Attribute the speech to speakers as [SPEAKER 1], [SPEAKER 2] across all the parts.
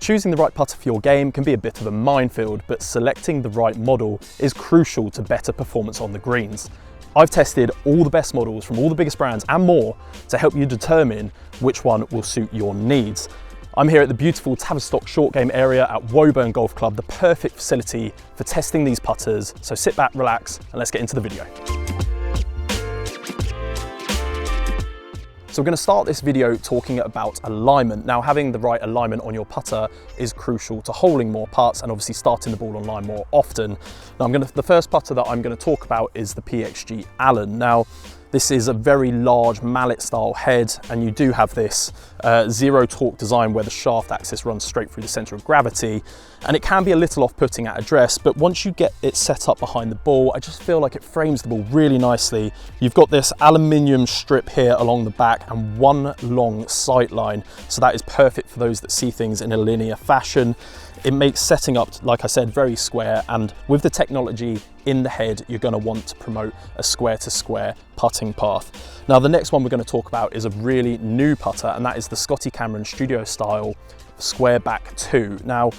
[SPEAKER 1] Choosing the right putter for your game can be a bit of a minefield, but selecting the right model is crucial to better performance on the greens. I've tested all the best models from all the biggest brands and more to help you determine which one will suit your needs. I'm here at the beautiful Tavistock short game area at Woburn Golf Club, the perfect facility for testing these putters. So sit back, relax, and let's get into the video. So we're going to start this video talking about alignment. Now, having the right alignment on your putter is crucial to holing more putts and obviously starting the ball on line more often. Now, the first putter that I'm going to talk about is the PXG Allen. Now, this is a very large mallet style head, and you do have this zero torque design where the shaft axis runs straight through the center of gravity, and it can be a little off-putting at address, but once you get it set up behind the ball, I just feel like it frames the ball really nicely. You've got this aluminium strip here along the back and one long sight line, so that is perfect for those that see things in a linear fashion. It makes setting up, like I said, very square, and with the technology in the head, you're going to want to promote a square-to-square putting path. Now, the next one we're going to talk about is a really new putter, and that is the Scotty Studio style Squareback 2. Now,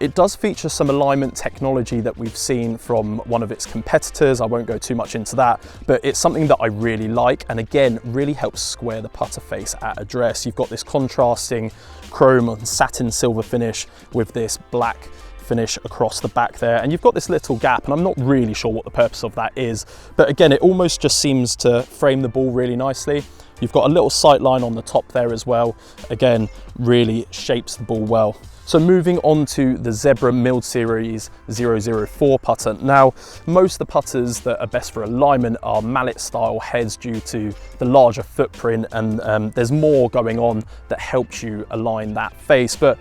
[SPEAKER 1] it does feature some alignment technology that we've seen from one of its competitors. I won't go too much into that, but it's something that I really like, and again, really helps square the putter face at address. You've got this contrasting chrome and satin silver finish with this black finish across the back there, and you've got this little gap, and I'm not really sure what the purpose of that is, but again, it almost just seems to frame the ball really nicely. You've got a little sight line on the top there as well. Again, really shapes the ball well. So moving on to the Zebra Milled Series 004 putter. Now, most of the putters that are best for alignment are mallet style heads due to the larger footprint, and there's more going on that helps you align that face. But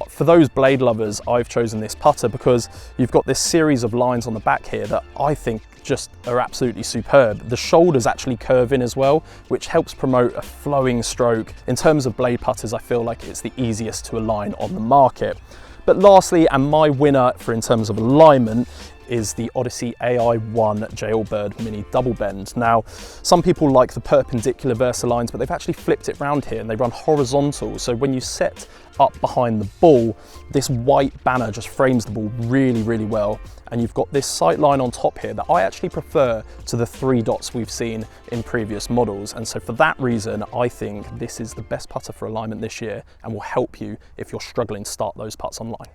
[SPEAKER 1] for those blade lovers, I've chosen this putter because you've got this series of lines on the back here that I think just are absolutely superb. The shoulders actually curve in as well, which helps promote a flowing stroke. In terms of blade putters, I feel like it's the easiest to align on the market. But lastly, and my winner in terms of alignment, is the Odyssey AI1 Jailbird Mini Double Bend. Now, some people like the perpendicular Versalines, but they've actually flipped it round here and they run horizontal. So when you set up behind the ball, this white banner just frames the ball really, really well. And you've got this sight line on top here that I actually prefer to the 3 dots we've seen in previous models. And so for that reason, I think this is the best putter for alignment this year and will help you if you're struggling to start those putts online.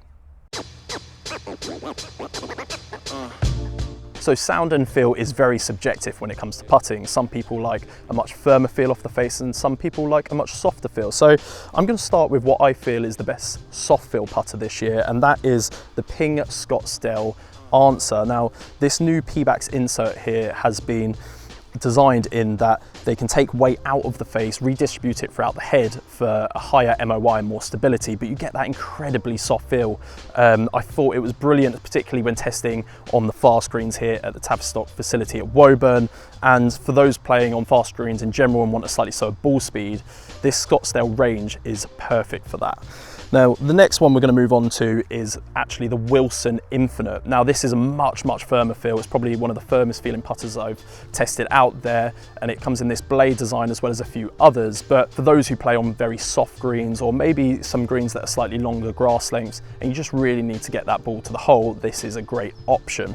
[SPEAKER 1] So sound and feel is very subjective when it comes to putting. Some people like a much firmer feel off the face and some people like a much softer feel. So I'm going to start with what I feel is the best soft feel putter this year, and that is the Ping Scottsdale Answer. Now, this new P-Backs insert here has been designed in that they can take weight out of the face, redistribute it throughout the head for a higher MOI and more stability, but you get that incredibly soft feel. I thought it was brilliant, particularly when testing on the fast greens here at the Tavistock facility at Woburn. And for those playing on fast greens in general and want a slightly slower ball speed, this Scottsdale range is perfect for that. Now, the next one we're going to move on to is actually the Wilson Infinite. Now, this is a much, much firmer feel. It's probably one of the firmest feeling putters I've tested out there, and it comes in this blade design as well as a few others. But for those who play on very soft greens, or maybe some greens that are slightly longer grass lengths, and you just really need to get that ball to the hole, this is a great option.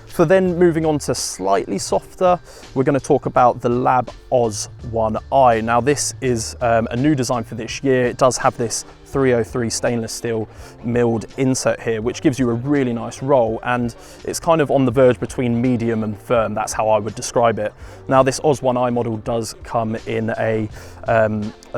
[SPEAKER 1] For then moving on to slightly softer, we're going to talk about the Lab Oz 1i. Now, this is a new design for this year. It does have this 303 stainless steel milled insert here, which gives you a really nice roll, and it's kind of on the verge between medium and firm. That's how I would describe it. Now, this Oz 1i model does come in a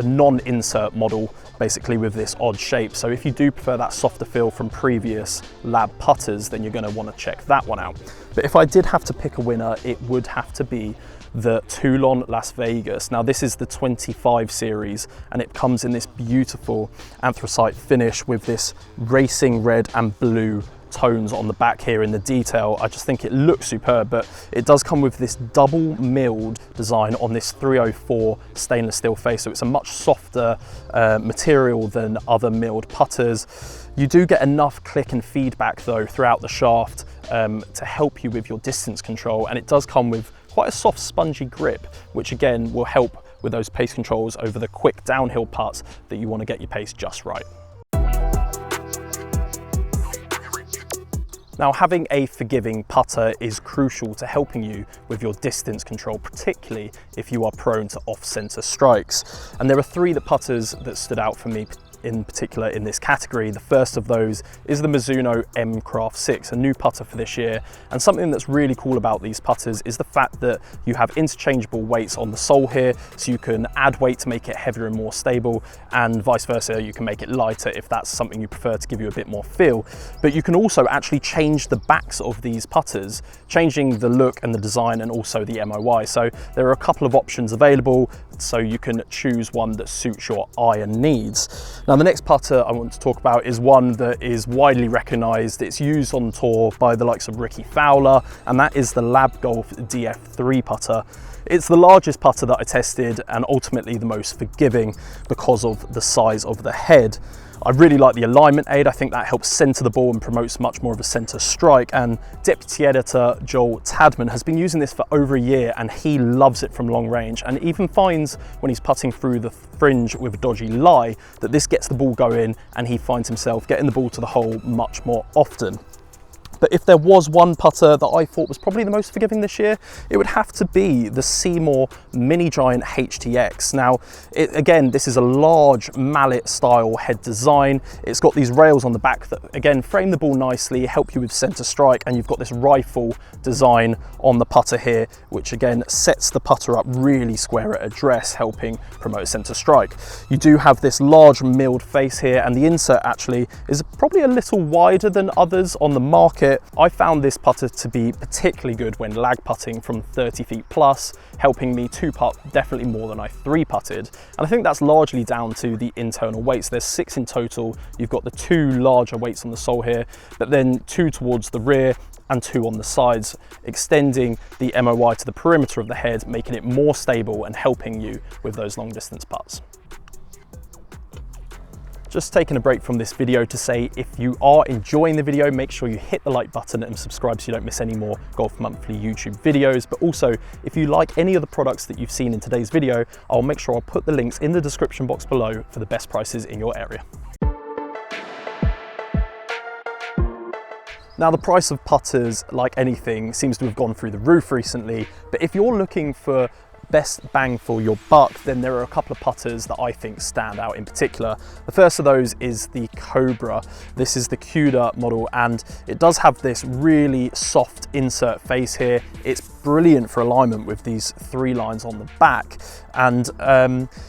[SPEAKER 1] non-insert model, basically with this odd shape. So if you do prefer that softer feel from previous Lab putters, then you're going to want to check that one out. But if I did have to pick a winner, it would have to be the Toulon Las Vegas. Now, this is the 25 series, and it comes in this beautiful anthracite finish with this racing red and blue tones on the back here in the detail. I just think it looks superb, but it does come with this double milled design on this 304 stainless steel face, so it's a much softer material than other milled putters. You do get enough click and feedback though throughout the shaft to help you with your distance control, and it does come with quite a soft spongy grip, which again will help with those pace controls over the quick downhill putts that you want to get your pace just right. Now, having a forgiving putter is crucial to helping you with your distance control, particularly if you are prone to off-center strikes. And there are three putters that stood out for me in particular in this category. The first of those is the Mizuno M Craft 6, a new putter for this year. And something that's really cool about these putters is the fact that you have interchangeable weights on the sole here, so you can add weight to make it heavier and more stable, and vice versa, you can make it lighter if that's something you prefer to give you a bit more feel. But you can also actually change the backs of these putters, changing the look and the design and also the MOI. So there are a couple of options available, so you can choose one that suits your eye and needs. Now, the next putter I want to talk about is one that is widely recognized. It's used on tour by the likes of Ricky Fowler, and that is the Lab Golf DF3 putter. It's the largest putter that I tested and ultimately the most forgiving because of the size of the head. I really like the alignment aid. I think that helps center the ball and promotes much more of a center strike. And deputy editor Joel Tadman has been using this for over a year, and he loves it from long range, and even finds when he's putting through the fringe with a dodgy lie that this gets the ball going, and he finds himself getting the ball to the hole much more often. But if there was one putter that I thought was probably the most forgiving this year, it would have to be the Seymour Mini Giant HTX. Now, again, this is a large mallet style head design. It's got these rails on the back that, again, frame the ball nicely, help you with center strike, and you've got this rifle design on the putter here, which again sets the putter up really square at address, helping promote center strike. You do have this large milled face here, and the insert actually is probably a little wider than others on the market. I found this putter to be particularly good when lag putting from 30 feet plus, helping me two putt definitely more than I three putted. And I think that's largely down to the internal weights. There's 6 in total. You've got the 2 larger weights on the sole here, but then 2 towards the rear and 2 on the sides, extending the MOI to the perimeter of the head, making it more stable and helping you with those long distance putts. Just taking a break from this video to say, if you are enjoying the video, make sure you hit the like button and subscribe so you don't miss any more Golf Monthly YouTube videos. But also, if you like any of the products that you've seen in today's video, I'll make sure I'll put the links in the description box below for the best prices in your area. Now, the price of putters, like anything, seems to have gone through the roof recently, but if you're looking for best bang for your buck, then there are a couple of putters that I think stand out in particular. The first of those is the Cobra. This is the CUDA model, and it does have this really soft insert face here. It's brilliant for alignment with these 3 lines on the back. And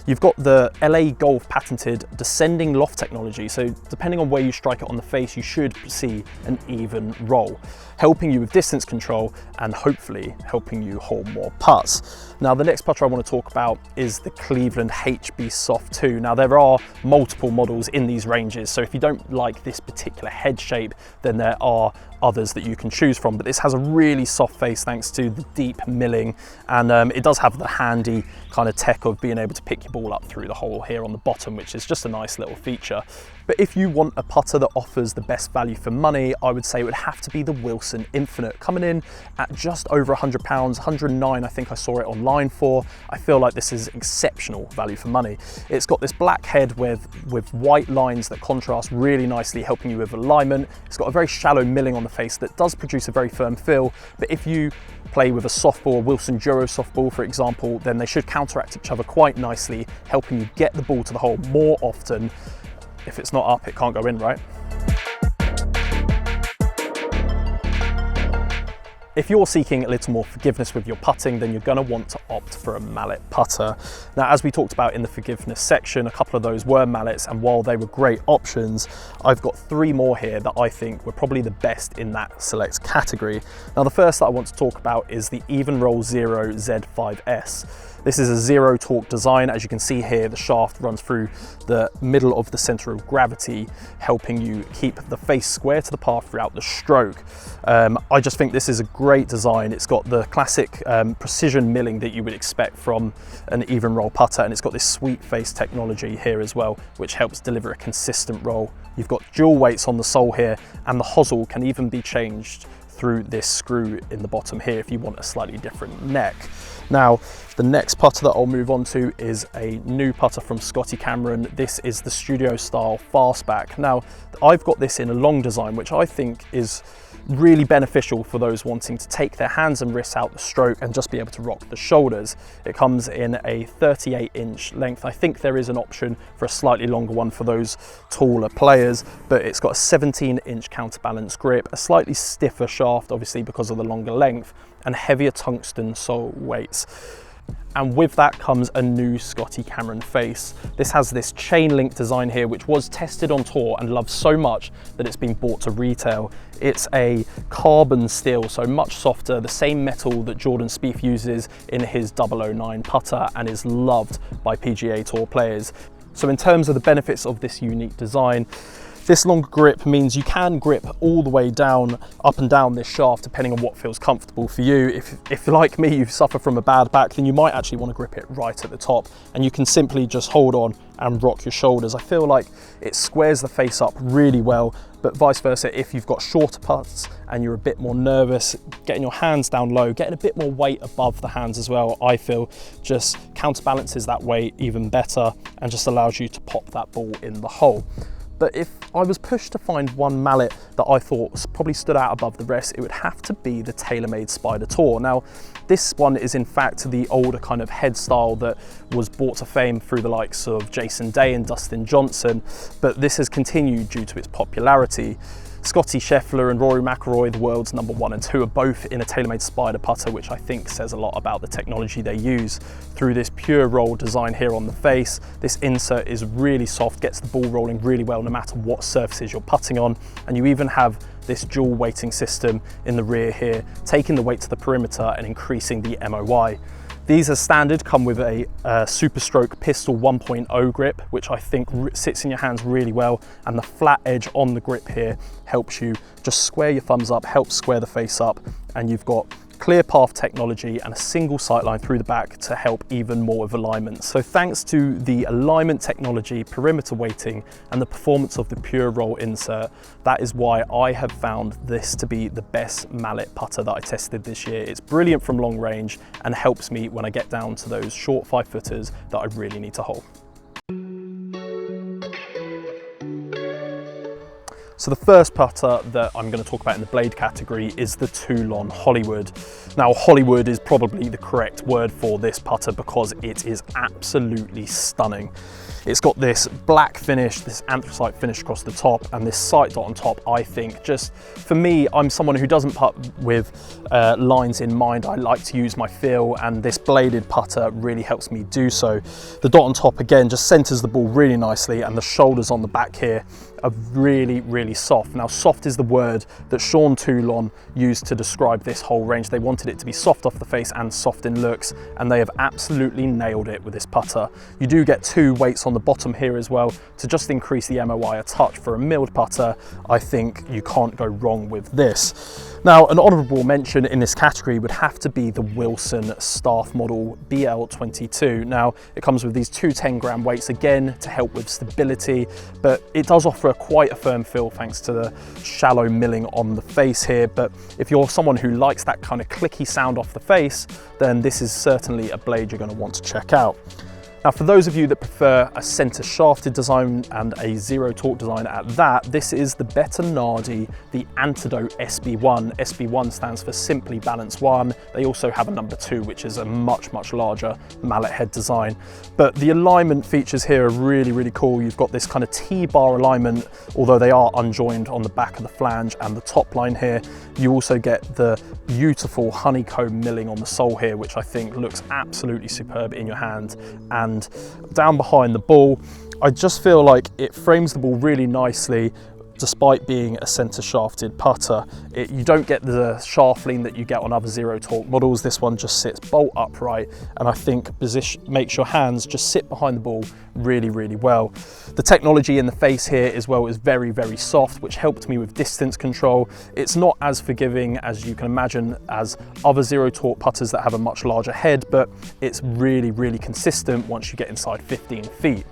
[SPEAKER 1] you've got the LA Golf patented descending loft technology. So depending on where you strike it on the face, you should see an even roll, helping you with distance control and hopefully helping you hold more putts. Now, the next putter I want to talk about is the Cleveland HB Soft 2. Now, there are multiple models in these ranges, so if you don't like this particular head shape, then there are others that you can choose from, but this has a really soft face thanks to the deep milling, and it does have the handy kind of tech of being able to pick your ball up through the hole here on the bottom, which is just a nice little feature. But if you want a putter that offers the best value for money, I would say it would have to be the Wilson Infinite, coming in at just over £100, 109 I think I saw it online for. I feel like this is exceptional value for money. It's got this black head with white lines that contrast really nicely, helping you with alignment. It's got a very shallow milling on the face that does produce a very firm feel, but if you play with a softball, Wilson Duro softball for example, then they should counteract each other quite nicely, helping you get the ball to the hole more often. If it's not up, it can't go in, right? If you're seeking a little more forgiveness with your putting, then you're going to want to opt for a mallet putter. Now, as we talked about in the forgiveness section, a couple of those were mallets, and while they were great options, I've got 3 more here that I think were probably the best in that select category. Now, the first that I want to talk about is the Even Roll Zero Z5S. This is a zero torque design. As you can see here, the shaft runs through the middle of the center of gravity, helping you keep the face square to the path throughout the stroke. I just think this is a great design. It's got the classic precision milling that you would expect from an even roll putter, and it's got this sweep face technology here as well, which helps deliver a consistent roll. You've got dual weights on the sole here, and the hosel can even be changed through this screw in the bottom here if you want a slightly different neck. Now, The next putter that I'll move on to is a new putter from Scotty Cameron. This is the studio style fastback. Now, I've got this in a long design, which I think is really beneficial for those wanting to take their hands and wrists out the stroke and just be able to rock the shoulders. It comes in a 38-inch length. I think there is an option for a slightly longer one for those taller players, but it's got a 17-inch counterbalance grip, a slightly stiffer shaft, obviously because of the longer length, and heavier tungsten sole weights. And with that comes a new Scotty Cameron face. This has this chain link design here, which was tested on tour and loved so much that it's been brought to retail. It's a carbon steel, so much softer, the same metal that Jordan Spieth uses in his 009 putter and is loved by PGA Tour players. So in terms of the benefits of this unique design, this longer grip means you can grip all the way down, up and down this shaft, depending on what feels comfortable for you. If like me, you suffer from a bad back, then you might actually want to grip it right at the top, and you can simply just hold on and rock your shoulders. I feel like it squares the face up really well, but vice versa, if you've got shorter putts and you're a bit more nervous, getting your hands down low, getting a bit more weight above the hands as well, I feel just counterbalances that weight even better and just allows you to pop that ball in the hole. But if I was pushed to find one mallet that I thought probably stood out above the rest, it would have to be the TaylorMade Spider Tour. Now, this one is in fact the older kind of head style that was brought to fame through the likes of Jason Day and Dustin Johnson, but this has continued due to its popularity. Scotty Scheffler and Rory McIlroy, the world's #1 and 2, are both in a TaylorMade Spider putter, which I think says a lot about the technology they use. Through this pure roll design here on the face, this insert is really soft, gets the ball rolling really well no matter what surfaces you're putting on, and you even have this dual weighting system in the rear here, taking the weight to the perimeter and increasing the MOI. These as standard come with a Super Stroke Pistol 1.0 grip, which I think sits in your hands really well, and the flat edge on the grip here helps you just square your thumbs up, helps square the face up, and you've got clear path technology and a single sightline through the back to help even more with alignment. So thanks to the alignment technology, perimeter weighting, and the performance of the pure roll insert, that is why I have found this to be the best mallet putter that I tested this year. It's brilliant from long range and helps me when I get down to those short 5-footers that I really need to hole. So the first putter that I'm going to talk about in the blade category is the Toulon Hollywood. Now, Hollywood is probably the correct word for this putter because it is absolutely stunning. It's got this black finish, this anthracite finish across the top, and this sight dot on top. I think just, for me, I'm someone who doesn't putt with lines in mind. I like to use my feel, and this bladed putter really helps me do so. The dot on top, again, just centers the ball really nicely, and the shoulders on the back here are really, really soft. Now, soft is the word that Sean Toulon used to describe this whole range. They wanted it to be soft off the face and soft in looks, and they have absolutely nailed it with this putter. You do get 2 weights on the bottom here as well to just increase the MOI a touch. For a milled putter, I think you can't go wrong with this. Now, an honourable mention in this category would have to be the Wilson Staff Model BL22. Now, it comes with these 2 10-gram weights, again, to help with stability, but it does offer quite a firm feel thanks to the shallow milling on the face here. But if you're someone who likes that kind of clicky sound off the face, then this is certainly a blade you're going to want to check out. Now, for those of you that prefer a center shafted design and a zero torque design at that, this is the Bettinardi, the Antidote SB1. SB1 stands for Simply Balance 1. They also have a number 2, which is a much, much larger mallet head design. But the alignment features here are really, really cool. You've got this kind of T-bar alignment, although they are unjoined on the back of the flange and the top line here. You also get the beautiful honeycomb milling on the sole here, which I think looks absolutely superb in your hand. And down behind the ball, I just feel like it frames the ball really nicely despite being a center shafted putter. You don't get the shaft lean that you get on other zero torque models. This one just sits bolt upright, and I think makes your hands just sit behind the ball really, really well. The technology in the face here as well is very, very soft, which helped me with distance control. It's not as forgiving as you can imagine as other zero torque putters that have a much larger head, but it's really, really consistent once you get inside 15 feet.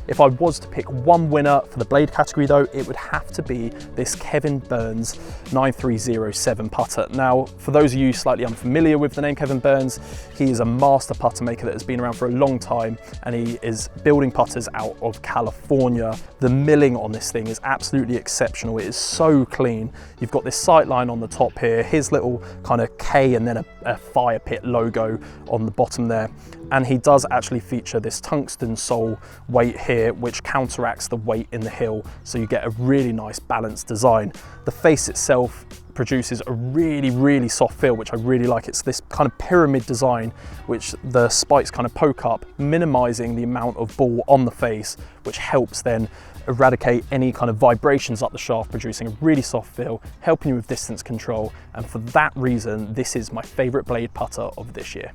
[SPEAKER 1] If I was to pick one winner for the blade category though, it would have to be this Kevin Burns 9307 putter. Now, for those of you slightly unfamiliar with the name Kevin Burns, he is a master putter maker that has been around for a long time, and he is building putters out of California. The milling on this thing is absolutely exceptional. It is so clean. You've got this sight line on the top here, his little kind of K and then a fire pit logo on the bottom there. And he does actually feature this tungsten sole weight here, which counteracts the weight in the heel, so you get a really nice balanced design. The face itself produces a really soft feel, which I really like. It's this kind of pyramid design, which the spikes kind of poke up, minimizing the amount of ball on the face, which helps then eradicate any kind of vibrations up the shaft, producing a really soft feel, helping you with distance control. And for that reason, this is my favorite blade putter of this year.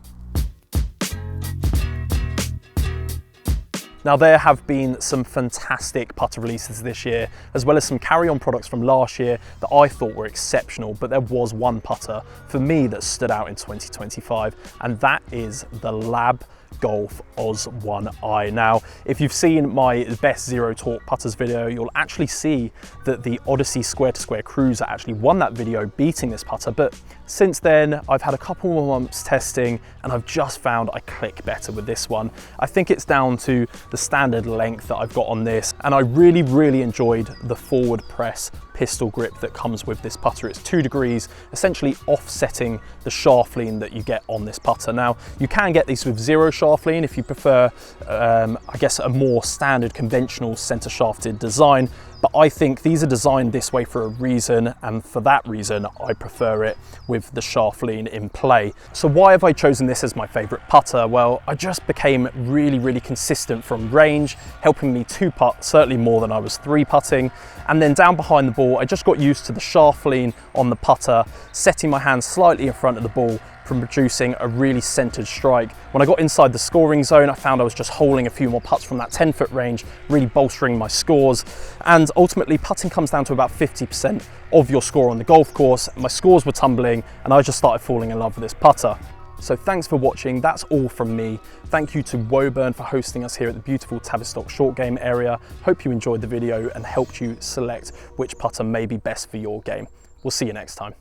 [SPEAKER 1] Now, there have been some fantastic putter releases this year, as well as some carry-on products from last year that I thought were exceptional, but there was one putter for me that stood out in 2025, and that is the Lab Golf Oz 1i. Now, if you've seen my best zero torque putters video, you'll actually see that the Odyssey Square to Square Cruiser actually won that video, beating this putter. But since then, I've had a couple more months testing, and I've just found I click better with this one. I think it's down to the standard length that I've got on this, and I really enjoyed the forward press pistol grip that comes with this putter. It's 2 degrees, essentially offsetting the shaft lean that you get on this putter. Now, you can get these with zero shaft lean if you prefer, I guess, a more standard conventional center shafted design. But I think these are designed this way for a reason, and for that reason, I prefer it with the shaft lean in play. So why have I chosen this as my favorite putter? Well, I just became really consistent from range, helping me 2-putt, certainly more than I was 3-putting. And then down behind the ball, I just got used to the shaft lean on the putter, setting my hands slightly in front of the ball, from producing a really centered strike. When I got inside the scoring zone, I found I was just holing a few more putts from that 10-foot range, really bolstering my scores. And ultimately, putting comes down to about 50% of your score on the golf course. My scores were tumbling, and I just started falling in love with this putter. So thanks for watching. That's all from me. Thank you to Woburn for hosting us here at the beautiful Tavistock short game area. Hope you enjoyed the video and helped you select which putter may be best for your game. We'll see you next time.